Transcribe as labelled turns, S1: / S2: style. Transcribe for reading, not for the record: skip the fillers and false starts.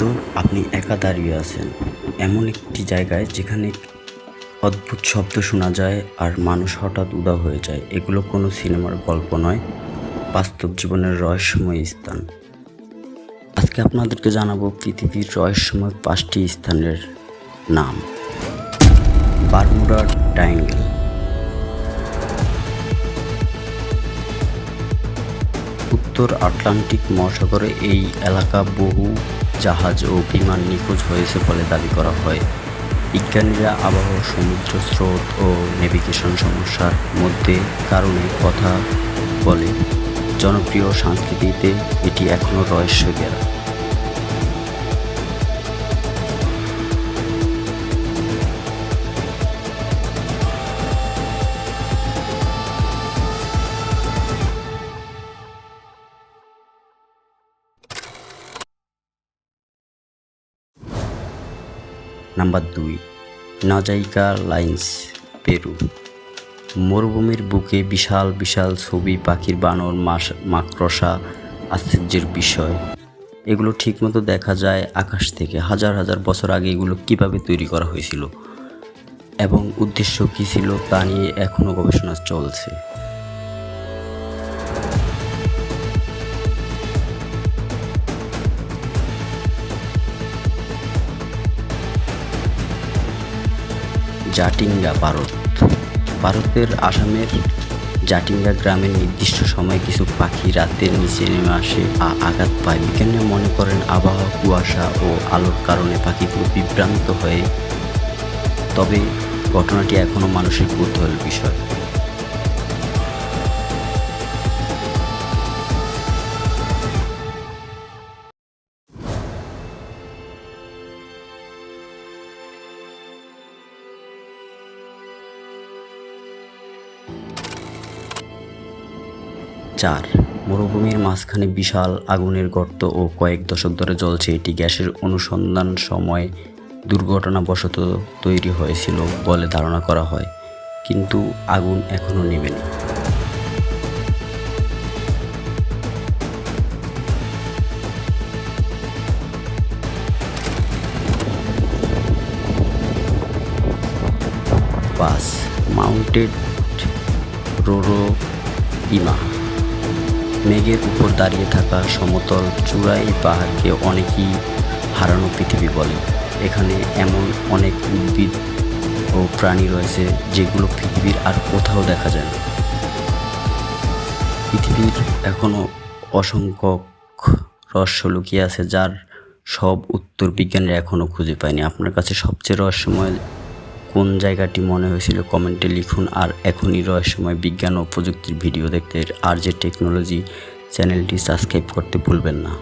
S1: হয়তো আপনি একা দাঁড়িয়ে আছেন এমন একটি জায়গায় যেখানে অদ্ভুত শব্দ শোনা যায় আর মানুষ হঠাৎ উধাও হয়ে যায়। এগুলো কোনো সিনেমার গল্প নয়, বাস্তব জীবনের রহস্যময় স্থান। আজকে আপনাদেরকে জানাবো পৃথিবীর রহস্যময় 5টি স্থানের নাম। Bermuda triangle. উত্তর আটলান্টিক মহাসাগরে এই এলাকা বহু জাহাজ ও বিমান নিখোঁজ হয়েছে বলে দাবি করা হয়। বিজ্ঞানীরা আবহাওয়া, সমুদ্র স্রোত ও নেভিগেশন সমস্যার মধ্যে কারণে কথা বলে। জনপ্রিয় সংস্কৃতিতে এটি এখনও রহস্য ঘেরা। Number 2, Nazca lines, Peru. মরুভূমির বুকে বিশাল বিশাল ছবি, পাখির বানর, মাকড়সা, আশ্চর্যের বিষয়। এগুলো ঠিকমতো দেখা যায় আকাশ থেকে। হাজার হাজার বছর আগে এগুলো কিভাবে তৈরি করা হয়েছিল এবং উদ্দেশ্য কী ছিল তা নিয়ে এখনও গবেষণা চলছে। জাটিঙ্গা, ভারতের আসামের জাটিঙ্গা গ্রামের নির্দিষ্ট সময়ে কিছু পাখি রাতের নিচে নেমে আসে আঘাত পায়। বিজ্ঞানীরা মনে করেন আবহাওয়া, কুয়াশা ও আলোর কারণে পাখিগুলো বিভ্রান্ত হয়, তবে ঘটনাটি এখনও মানুষের কৌতূহলের বিষয়। 4, মরুভূমির মাঝখানে বিশাল আগুনের গর্ত ও কয়েক দশক ধরে জ্বলছে। এটি গ্যাসের অনুসন্ধান সময় দুর্ঘটনাবশত তৈরি হয়েছিল বলে ধারণা করা হয়, কিন্তু আগুন এখনও নেভেনি। 5, মাউন্টেড রোরোইমা। মেঘের উপর দাঁড়িয়ে থাকা সমতল চূড়াই পাহাড়কে অনেকেই হারানো পৃথিবী বলে। এখানে এমন অনেক উদ্ভিদ ও প্রাণী রয়েছে যেগুলো পৃথিবীর আর কোথাও দেখা যায় না। পৃথিবীর এখনও অসংখ্য রহস্য লুকিয়ে আছে, যার সব উত্তর বিজ্ঞানীরা এখনও খুঁজে পায়নি। আপনার কাছে সবচেয়ে রহস্যময় কোন জায়গাটি মনে হয়েছিল কমেন্টে লিখুন। আর এখনই রহস্যময় বিজ্ঞান ও প্রযুক্তির ভিডিও দেখতে RJ টেকনোলজি চ্যানেলটি সাবস্ক্রাইব করতে ভুলবেন না।